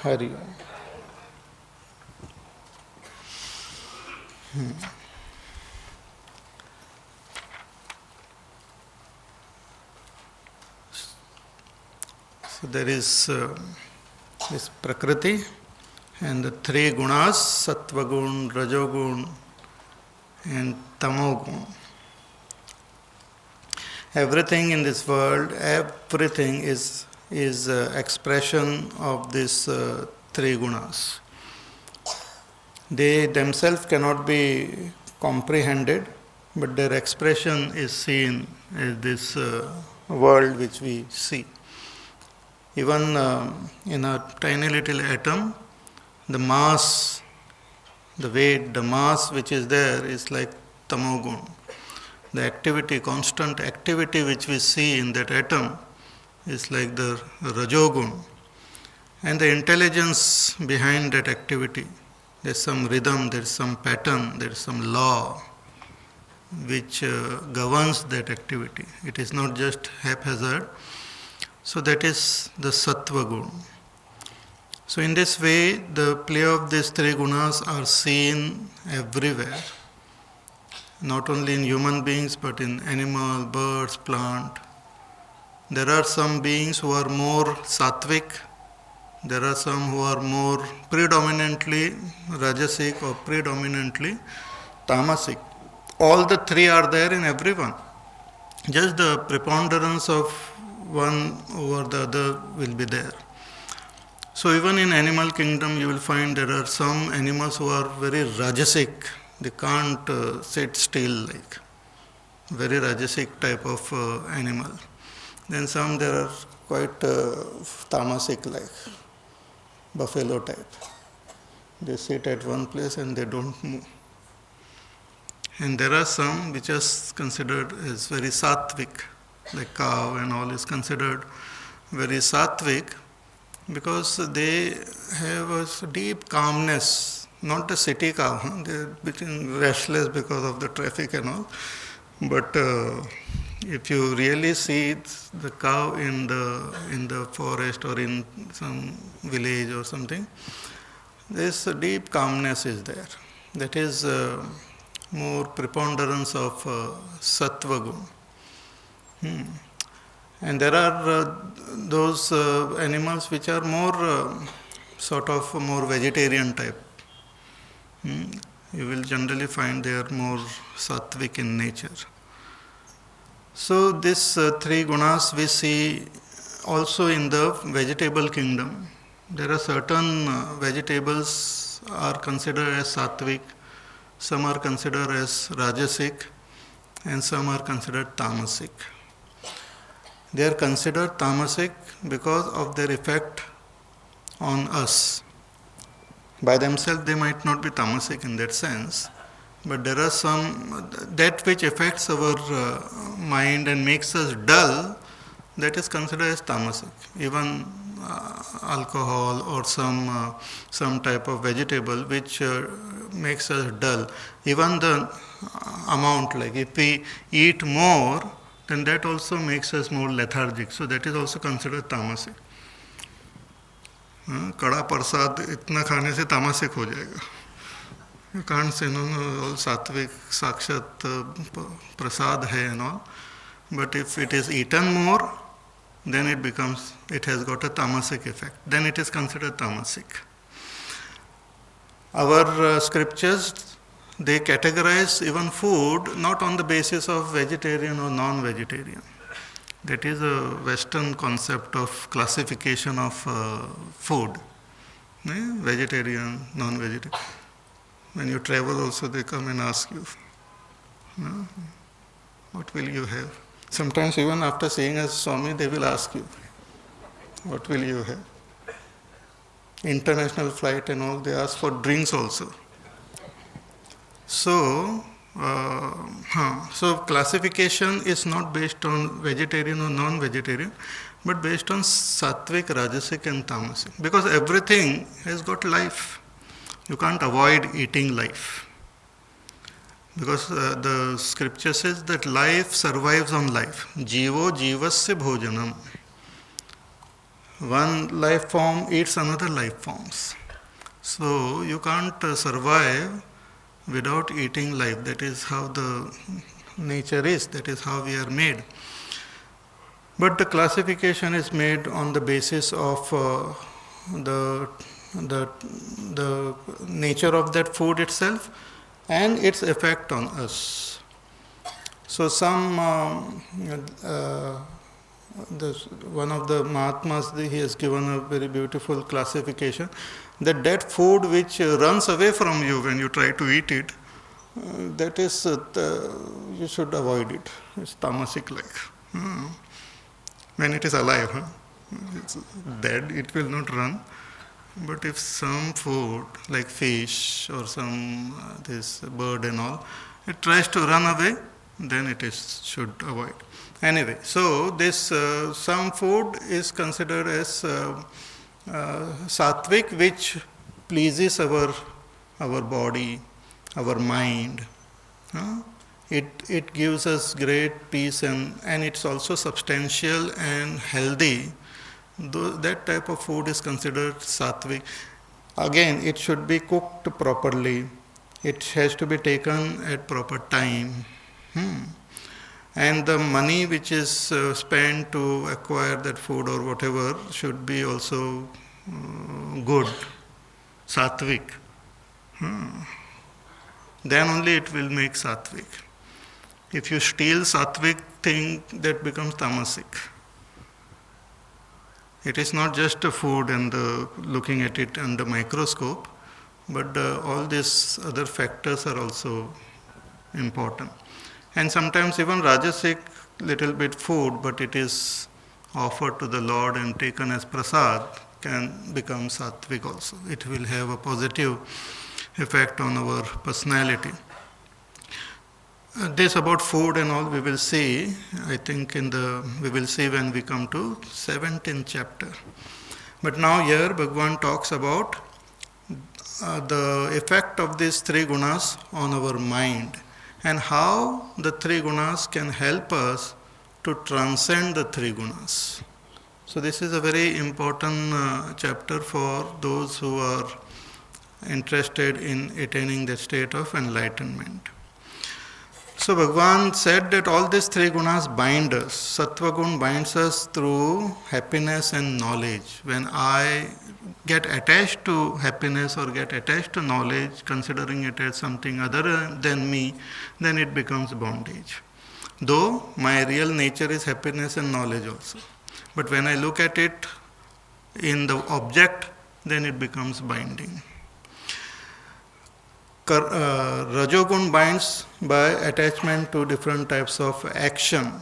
Hari Om. So there is this Prakriti and the three gunas, Sattva gun, Rajogun and Tamogun. Everything in this world, everything is expression of these three gunas. They themselves cannot be comprehended, but their expression is seen as this world which we see. Even in a tiny little atom, the mass, the weight, the mass which is there is like tamogun. The activity, constant activity which we see in that atom is like the rajogun. And the intelligence behind that activity, there's some rhythm, there's some pattern, there's some law which governs that activity. It is not just haphazard. So that is the sattva gun. So in this way, the play of these three gunas are seen everywhere. Not only in human beings, but in animal, birds, plant. There are some beings who are more sattvic. There are some who are more predominantly rajasic or predominantly tamasic. All the three are there in everyone. Just the preponderance of one over the other will be there. So even in animal kingdom, you will find there are some animals who are very rajasic. They can't sit still, like very rajasic type of animal. Then some there are quite tamasic, like buffalo type. They sit at one place and they don't move. And there are some which are considered as very sattvic, like cow and all is considered very sattvic because they have a deep calmness, not the city cow, they are becoming restless because of the traffic and all. But if you really see the cow in the forest or in some village or something, this deep calmness is there. That is more preponderance of sattva gun. And there are those animals which are more sort of more vegetarian type. You will generally find they are more sattvic in nature. So these three gunas we see also in the vegetable kingdom. There are certain vegetables are considered as sattvic, some are considered as rajasic, and some are considered tamasic. They are considered tamasic because of their effect on us. By themselves they might not be tamasic in that sense, but there are some, that which affects our mind and makes us dull, that is considered as tamasic. Even alcohol or some type of vegetable which makes us dull. Even the amount, like if we eat more, then that also makes us more lethargic. So that is also considered tamasic. कड़ा प्रसाद इतना खाने से तामसिक हो जाएगा. You can't say no, सात्विक साक्षात प्रसाद है and all. But if it is eaten more, then it has got a tamasic effect. Then it is considered tamasic. Our scriptures, they categorize even food not on the basis of vegetarian or non-vegetarian. That is a Western concept of classification of food. Vegetarian, non-vegetarian. When you travel also they come and ask you, what will you have? Sometimes even after seeing a Swami, they will ask you, what will you have? International flight and all, they ask for drinks also. So classification is not based on vegetarian or non-vegetarian, but based on sattvic, rajasic and tamasic. Because everything has got life. You can't avoid eating life. Because the scripture says that life survives on life. Jivo jivasya bhojanam. one life form eats another life forms. So you can't survive without eating life. That is how the nature is, that is how we are made. But the classification is made on the basis of the, the, the nature of that food itself and its effect on us. So one of the Mahatmas, he has given a very beautiful classification that food which runs away from you when you try to eat it, that is, you should avoid it. It's tamasic like. When it is alive, it's dead, it will not run. But if some food like fish or some this bird and all, it tries to run away, then it is should avoid. Anyway, so this some food is considered as sattvic, which pleases our body, our mind. It gives us great peace and it's also substantial and healthy. That type of food is considered sattvic. Again, it should be cooked properly. It has to be taken at proper time. And the money which is spent to acquire that food or whatever should be also good, sattvic. Then only it will make sattvic. If you steal sattvic thing, that becomes tamasic. It is not just a food and looking at it under microscope, but all these other factors are also important. And sometimes even rajasic little bit food, but it is offered to the Lord and taken as prasad, can become sattvic also. It will have a positive effect on our personality. This about food and all we will see, I think we will see when we come to 17th chapter. But now here Bhagavan talks about the effect of these three gunas on our mind and how the three gunas can help us to transcend the three gunas. So this is a very important chapter for those who are interested in attaining the state of enlightenment. So Bhagavan said that all these three gunas bind us. Sattva gun binds us through happiness and knowledge. When I get attached to happiness or get attached to knowledge, considering it as something other than me, then it becomes bondage. Though my real nature is happiness and knowledge also. But when I look at it in the object, then it becomes binding. Rajogun binds by attachment to different types of action,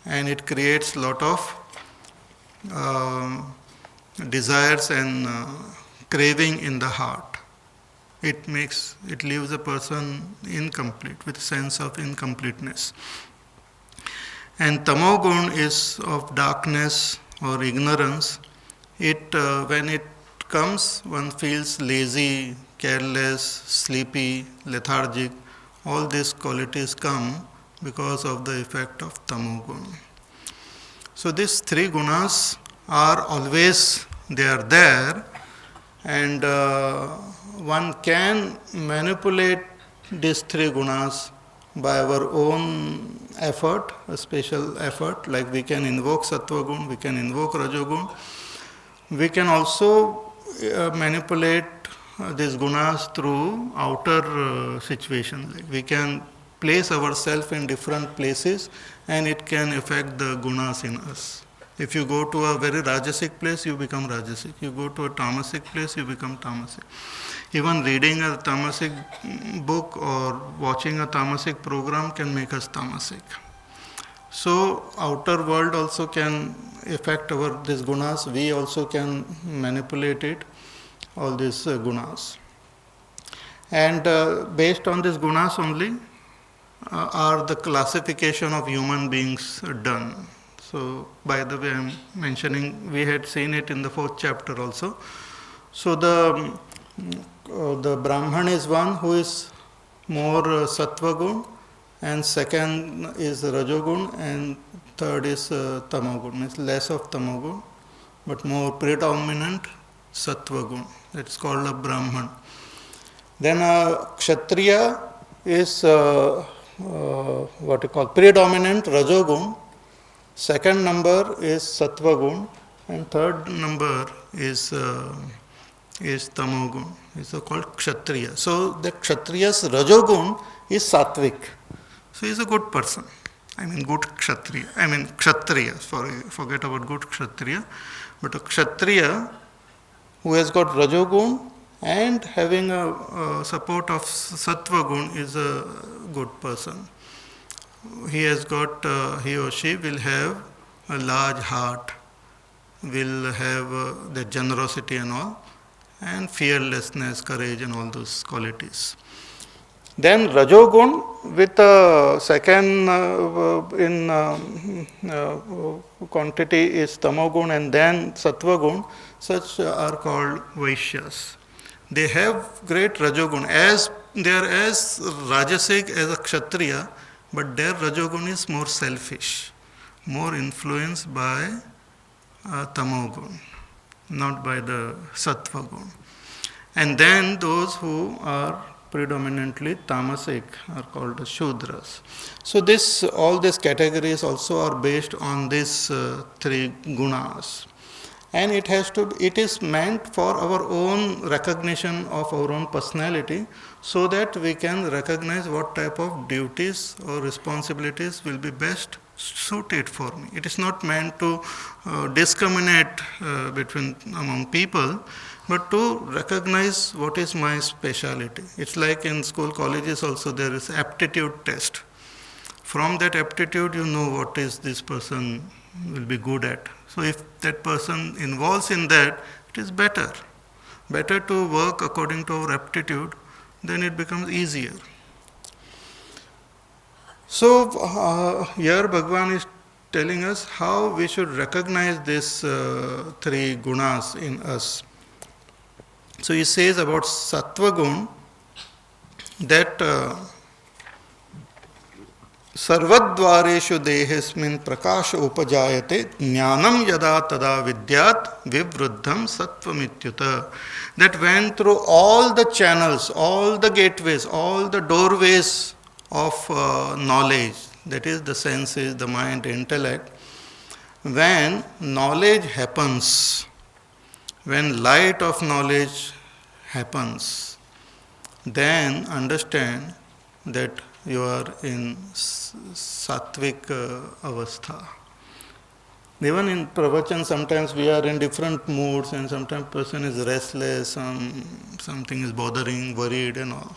and it creates lot of desires and craving in the heart. It leaves a person incomplete, with a sense of incompleteness. And tamogun is of darkness or ignorance. When it comes, one feels lazy, careless, sleepy, lethargic. All these qualities come because of the effect of tamogun. So these three gunas are always there, and one can manipulate these three gunas by our own effort, a special effort, like we can invoke sattva gun, we can invoke rajogun. We can also manipulate these gunas through outer situations. Like we can place ourselves in different places and it can affect the gunas in us. If you go to a very rajasic place, you become rajasic. You go to a tamasic place, you become tamasic. Even reading a tamasic book or watching a tamasic program can make us tamasic. So outer world also can affect these gunas. We also can manipulate it, all these gunas. And based on these gunas only are the classification of human beings done. So by the way, I am mentioning, we had seen it in the 4th chapter also. So the Brahman is one who is more sattva gun, and second is rajogun, and third is tamogun, means less of tamogun, but more predominant sattva gun. That's called a Brahman. Then a Kshatriya is what you call predominant Rajogun. Second number is Sattva gun, and third number is Tamogun. It's called Kshatriya. So the Kshatriya's Rajogun is Sattvic. So he's a good person. Good Kshatriya. Kshatriya. Sorry, forget about good Kshatriya. But a Kshatriya who has got Rajogun and having a support of Sattva gun is a good person. He or she will have a large heart, will have the generosity and all, and fearlessness, courage and all those qualities. Then Rajogun with a second in quantity is Tamogun, and then Sattvagun. Such are called Vaishyas. They have great Rajogun. They are as Rajasic as a Kshatriya, but their Rajogun is more selfish, more influenced by Tamogun, not by the Sattva gun. And then those who are predominantly tamasic are called the Shudras. So all these categories also are based on these three gunas. And it is meant for our own recognition of our own personality, so that we can recognize what type of duties or responsibilities will be best suited for me. It is not meant to discriminate among people, but to recognize what is my speciality. It's like in school, colleges also there is aptitude test. From that aptitude you know what is this person will be good at. So if that person involves in that, it is better. Better to work according to our aptitude, then it becomes easier. So here Bhagavan is telling us how we should recognize these three gunas in us. So he says about Sattva gun that Sarvadvareshu dehesmin prakasha upajayate jnanam yada tada vidyat vivruddham sattvamityuta. That when through all the channels, all the gateways, all the doorways of knowledge, that is the senses, the mind, the intellect, when knowledge happens, when light of knowledge happens, then understand that you are in sattvic avastha. Even in pravachan, sometimes we are in different moods, and sometimes person is restless, something is bothering, worried and all.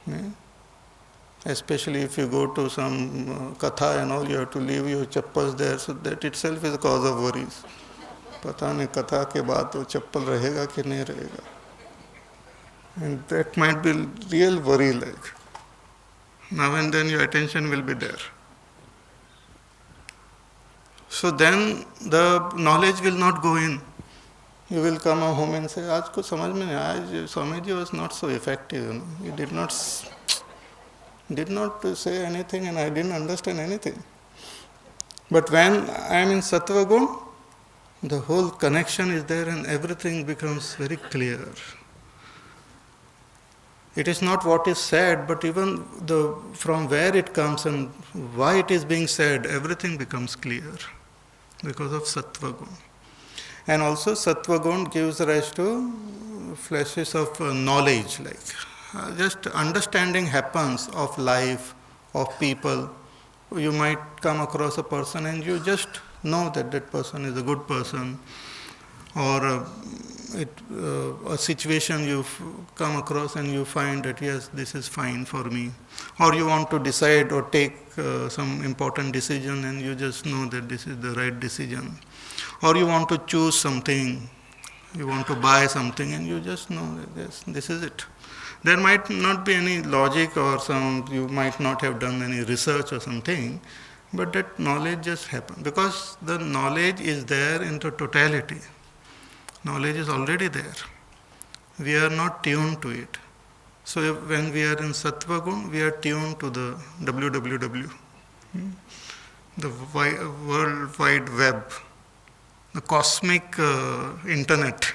Yeah? Especially if you go to some katha and all, you have to leave your chappals there, so that itself is a cause of worries. पता नहीं कथा के बाद वो चप्पल रहेगा कि नहीं रहेगा. And that might be real worry like. Now and then your attention will be there. So then the knowledge will not go in. You will come home and say, आज को समझ में नहीं आया, Swamiji was not so effective. He did not say anything and I didn't understand anything. But when I am in Sattva gun, the whole connection is there and everything becomes very clear. It is not what is said, but even from where it comes and why it is being said, everything becomes clear because of Sattva gun. And also Sattva gun gives rise to flashes of knowledge, like just understanding happens of life, of people. You might come across a person and you just know that that person is a good person, or a situation you've come across and you find that yes, this is fine for me, or you want to decide or take some important decision and you just know that this is the right decision, or you want to choose something, you want to buy something and you just know that yes, this is it. There might not be any logic or you might not have done any research or something, but that knowledge just happens because the knowledge is there in the totality. Knowledge is already there. We are not tuned to it. So when we are in Sattva gun, we are tuned to the WWW, the World Wide Web. the cosmic internet.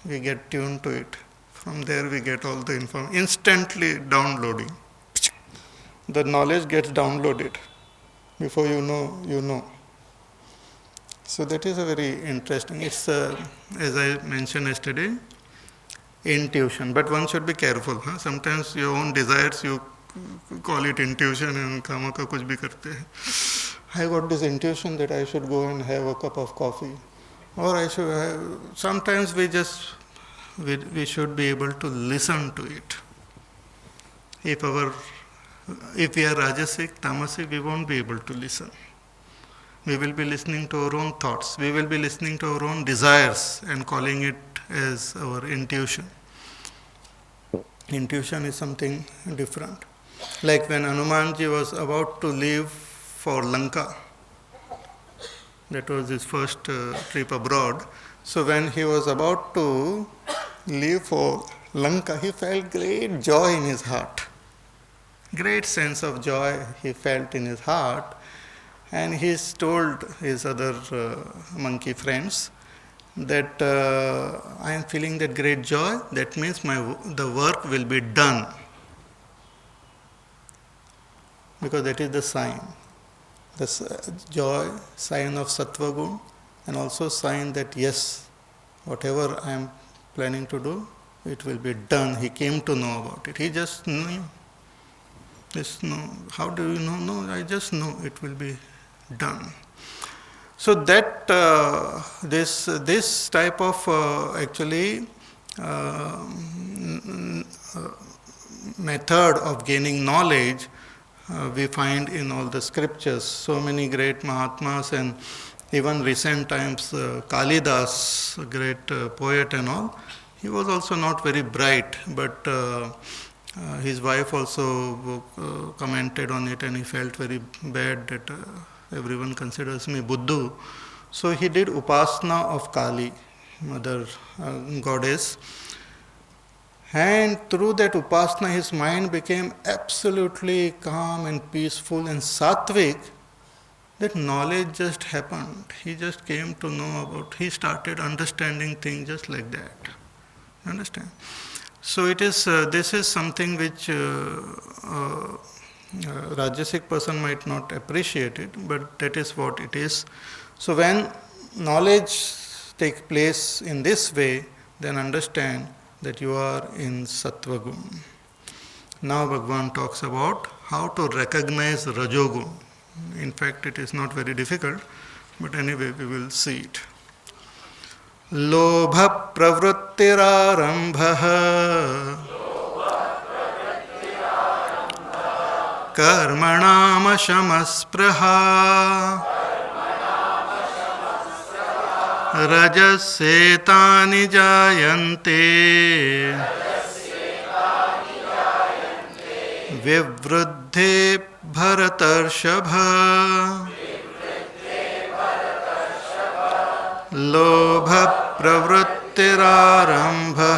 We get tuned to it. From there we get all the information. Instantly downloading. The knowledge gets downloaded. Before you know, you know. So that is a very interesting. It's, as I mentioned yesterday, intuition. But one should be careful. Huh? Sometimes your own desires, you call it intuition and kama ka kuch bhi karte hai. I got this intuition that I should go and have a cup of coffee. Or I should have, sometimes we should be able to listen to it. If we are rajasic, tamasic, we won't be able to listen. We will be listening to our own thoughts. We will be listening to our own desires and calling it as our intuition. Intuition is something different. Like when Hanumanji was about to leave for Lanka, that was his first trip abroad. So when he was about to leave for Lanka, he felt great joy in his heart. Great sense of joy he felt in his heart. And he told his other monkey friends that I am feeling that great joy. That means the work will be done. Because that is the sign. The joy, sign of Sattva Gun, and also sign that yes, whatever I am planning to do, it will be done. He came to know about it. He just knew. Just know. How do you know? No, I just know it will be done. So that this type of method of gaining knowledge we find in all the scriptures. So many great Mahatmas, and even recent times Kalidas, a great poet and all, he was also not very bright, but his wife also commented on it, and he felt very bad that everyone considers me Buddhu. So he did Upasana of Kali, mother goddess. And through that Upasana, his mind became absolutely calm and peaceful and sattvic. That knowledge just happened. He just came to know about, he started understanding things just like that. Understand? So it is. This is something which Rajasic person might not appreciate it, but that is what it is. So when knowledge takes place in this way, then understand that you are in Sattva Gun. Now Bhagavan talks about how to recognize Rajogun. In fact, it is not very difficult, but anyway we will see it. Lobha pravrittirarambha karmanam shamaspraha rajasetani jayante vivruddhe bharatarshava lobha pravrittirarambha